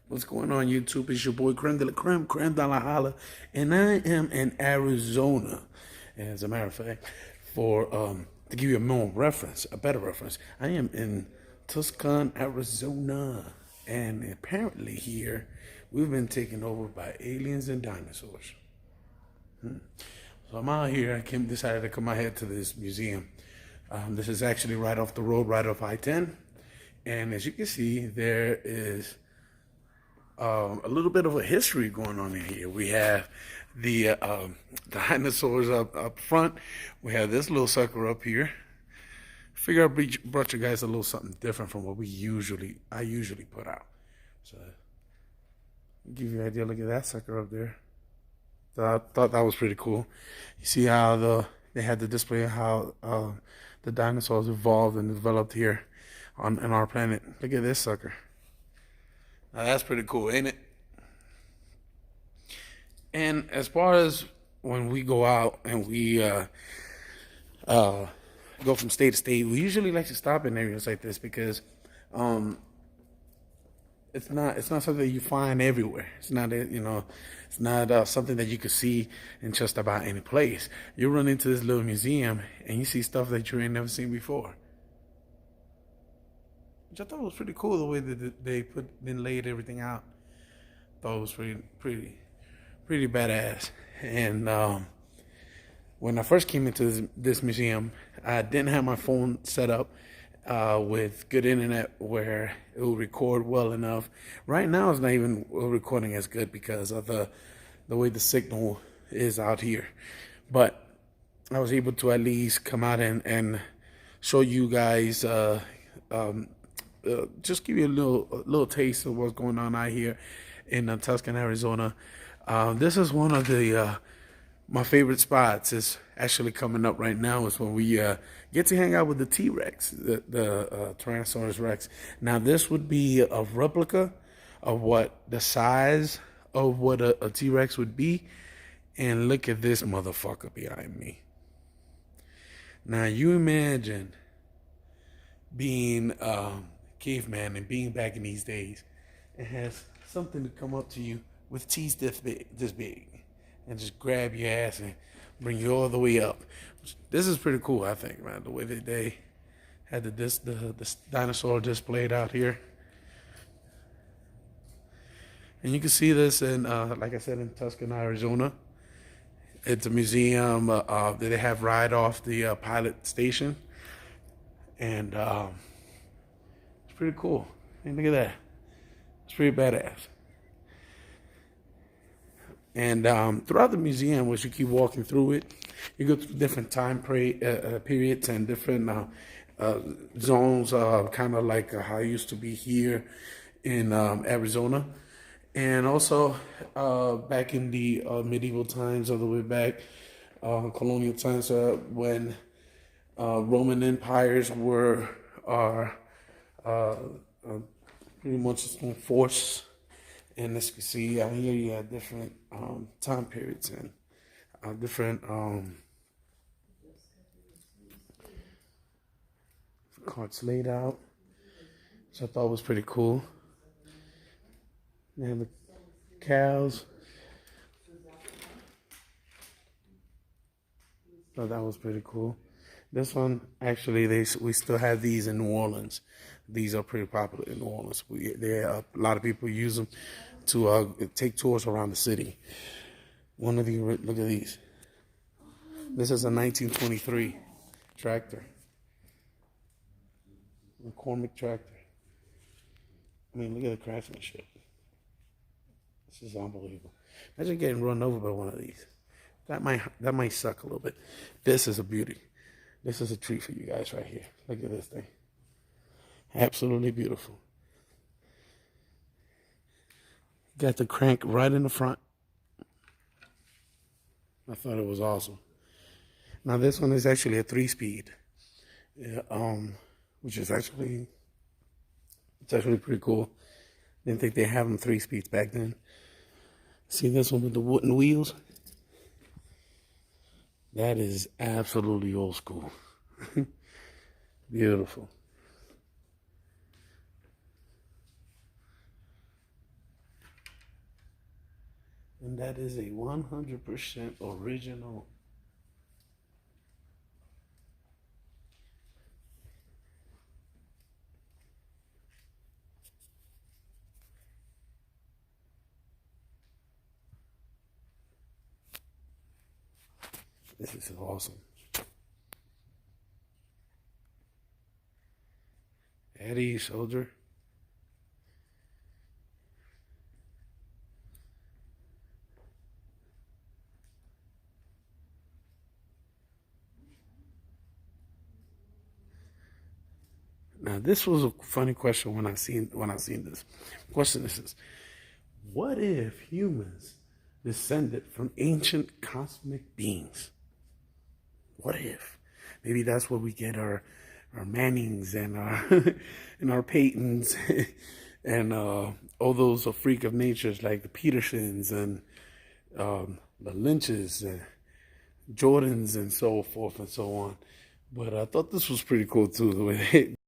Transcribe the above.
What's going on, YouTube? It's your boy Creme de la Creme, Creme de la Holla, and I am in Arizona. As a matter of fact, for to give you a more reference, a better reference, I am in Tucson, Arizona, and apparently here we've been taken over by aliens and dinosaurs. So I'm out here. Decided to come out here to this museum. This is actually right off the road, right off I-10, and as you can see, there is a little bit of a history going on in here. We have the dinosaurs up front. We have this little sucker up here. Figure I brought you guys a little something different from what I usually put out. So give you an idea. Look at that sucker up there. So I thought that was pretty cool. You see how they had the display of how the dinosaurs evolved and developed here on our planet. Look at this sucker. Now that's pretty cool, ain't it? And as far as when we go out and we go from state to state, we usually like to stop in areas like this because it's not something that you find everywhere. It's not it's not something that you could see in just about any place. You run into this little museum and you see stuff that you ain't never seen before. Which I thought was pretty cool the way that they laid everything out. Thought it was pretty badass. And when I first came into this museum, I didn't have my phone set up with good internet where it will record well enough. Right now, it's not even recording as good because of the way the signal is out here. But I was able to at least come out and show you guys. Just give you a little taste of what's going on out here in Tucson, Arizona. This is one of the my favorite spots. Is actually coming up right now. Is when we get to hang out with the T-Rex, the Tyrannosaurus Rex. Now this would be a replica of what the size of what a T-Rex would be, and look at this motherfucker behind me. Now you imagine being caveman and being back in these days, it has something to come up to you with teeth this big, and just grab your ass and bring you all the way up. This is pretty cool, I think, man. The way that they had the dinosaur displayed out here, and you can see this in, like I said, in Tucson, Arizona. It's a museum that they have right off the pilot station, and pretty cool. Hey, look at that. It's pretty badass. And throughout the museum, as you keep walking through it, you go through different time periods and different zones, kind of like how it used to be here in Arizona. And also back in the medieval times, all the way back, colonial times, when Roman empires were pretty much in force. And as you can see here, you have different time periods and different carts laid out, which I thought was pretty cool. They have the cows. Thought that was pretty cool. This one, actually, we still have these in New Orleans. These are pretty popular in New Orleans. A lot of people use them to take tours around the city. One of the, look at these. This is a 1923 tractor. A McCormick tractor. I mean, look at the craftsmanship. This is unbelievable. Imagine getting run over by one of these. That might suck a little bit. This is a beauty. This is a treat for you guys right here. Look at this thing. Absolutely beautiful. Got the crank right in the front. I thought it was awesome. Now this one is actually a 3-speed, which is actually pretty cool. Didn't think they have them 3 speeds back then. See this one with the wooden wheels? That is absolutely old school. Beautiful. And that is a 100% original. This is awesome. Eddie, soldier. Now this was a funny question when I seen this. Question is, what if humans descended from ancient cosmic beings? What if? Maybe that's where we get our Mannings and our and our Paytons and all those freak of natures like the Petersons and the Lynches and Jordans and so forth and so on. But I thought this was pretty cool too, the way they